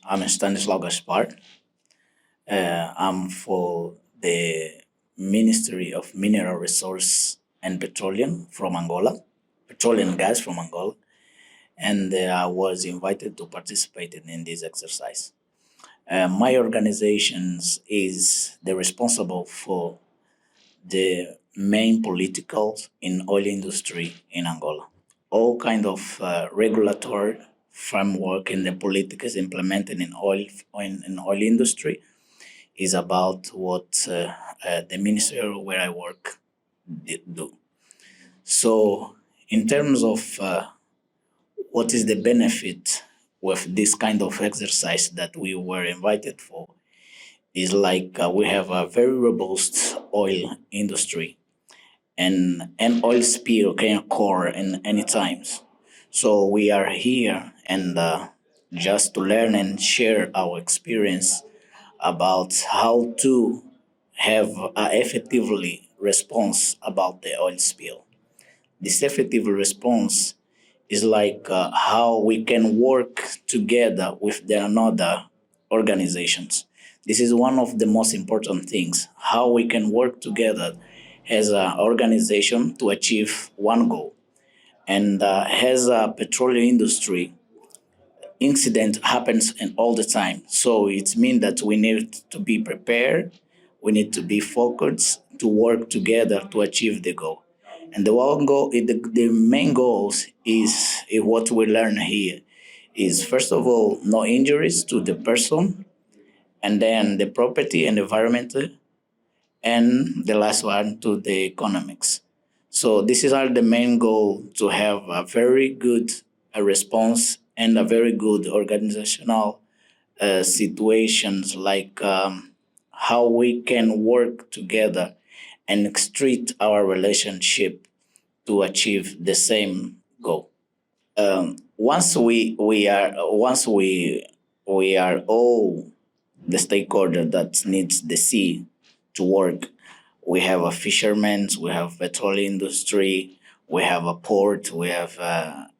I'm Stanislaw Gaspar. I'm for the Ministry of Mineral Resource and Petroleum from Angola, petroleum and gas from Angola, and I was invited to participate in this exercise. My organization is the responsible for the main politicals in oil industry in Angola. All kind of regulatory framework and the politics implemented in oil industry is about what the ministry where I work do. So, in terms of what is the benefit with this kind of exercise that we were invited for, is like we have a very robust oil industry, and an oil spill can occur in any times. So we are here and just to learn and share our experience about how to have a effectively response about the oil spill. This effective response is like how we can work together with the another organizations. This is one of the most important things, how we can work together as an organization to achieve one goal. And as a petroleum industry, incident happens in all the time. So it means that we need to be prepared, we need to be focused to work together to achieve the goal. And the one goal, the main goals is what we learn here is first of all, no injuries to the person, and then the property and environment, and the last one to the economics. So this is our the main goal to have a very good response and a very good organizational situations like how we can work together and treat our relationship to achieve the same goal. Once we are all the stakeholder that needs the sea to work. We have a fishermen, we have petroleum industry, we have a port, we have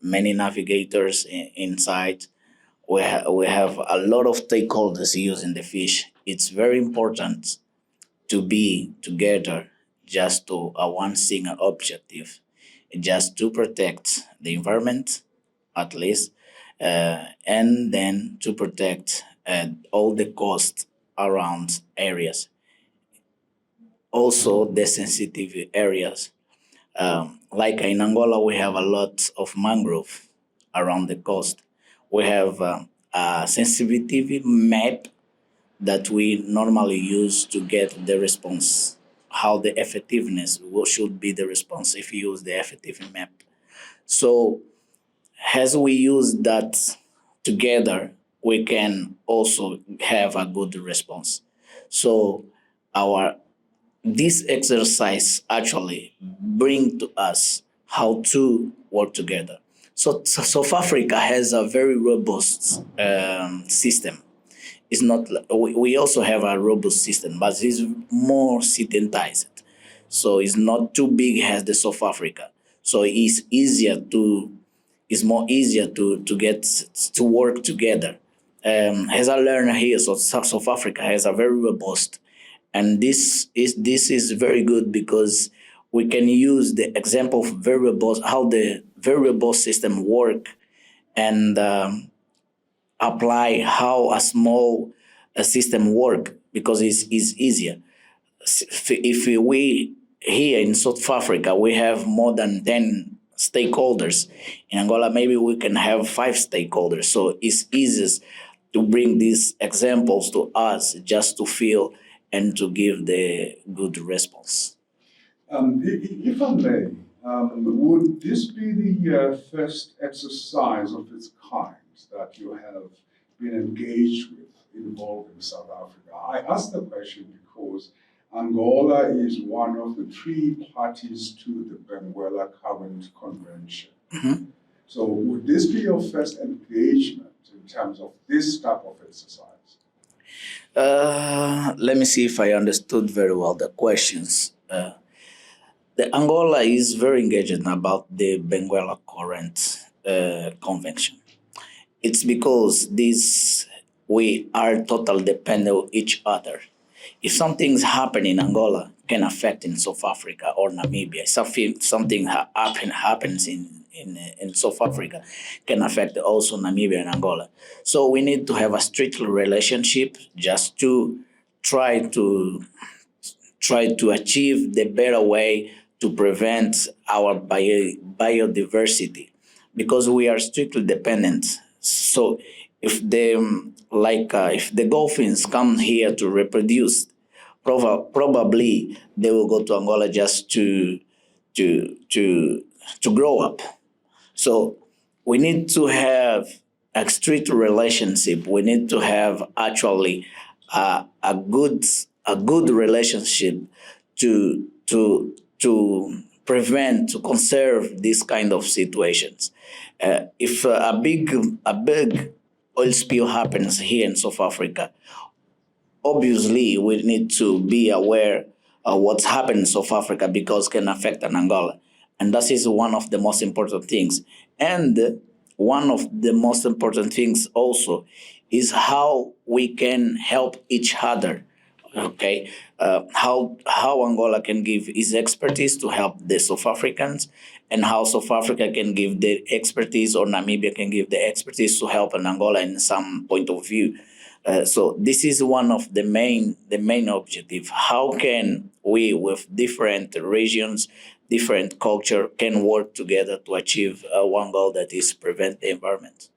many navigators inside. We have a lot of stakeholders using the fish. It's very important to be together just to a one single objective, just to protect the environment, at least, and then to protect all the costs around areas. Also, the sensitive areas. Like in Angola, we have a lot of mangrove around the coast. We have a sensitivity map that we normally use to get the response, how the effectiveness should be the response if you use the effective map. So as we use that together, we can also have a good response. So our this exercise actually bring to us how to work together. So South Africa has a very robust system. It's not we also have a robust system, but it's more synthesized. So it's not too big as the South Africa. So it's more easier to get to work together. As I learned here, so South Africa has a very robust, and this is very good because we can use the example of variables, how the variable system work, and apply how a small system work because it's easier. If we here in South Africa we have more than 10 stakeholders, in Angola maybe we can have 5 stakeholders. So it's easiest to bring these examples to us just to feel and to give the good response. If I may, would this be the first exercise of its kind that you have been engaged with involving South Africa? I ask the question because Angola is one of the 3 parties to the Benguela Current Convention. Mhm. So would this be your first engagement in terms of this type of exercise? Let me see if I understood very well the questions. The Angola is very engaged about the Benguela Current Convention. It's because this we are totally dependent on each other. If something's happening in Angola, can affect in South Africa or Namibia. Something happens in South Africa, can affect also Namibia and Angola. So we need to have a strict relationship just to try to achieve the better way to prevent our biodiversity, because we are strictly dependent. So if if the dolphins come here to reproduce, probably they will go to Angola just to to to grow up. So we need to have a strict relationship. We need to have actually a good relationship to prevent, to conserve these kind of situations. If a big oil spill happens here in South Africa, obviously we need to be aware of what's happening in South Africa, because can affect an Angola. And that is one of the most important things. And one of the most important things also is how we can help each other. Okay, how Angola can give its expertise to help the South Africans, and how South Africa can give the expertise, or Namibia can give the expertise to help an Angola in some point of view. So this is one of the main objective. How can we, with different regions, different culture, can work together to achieve one goal, that is prevent the environment.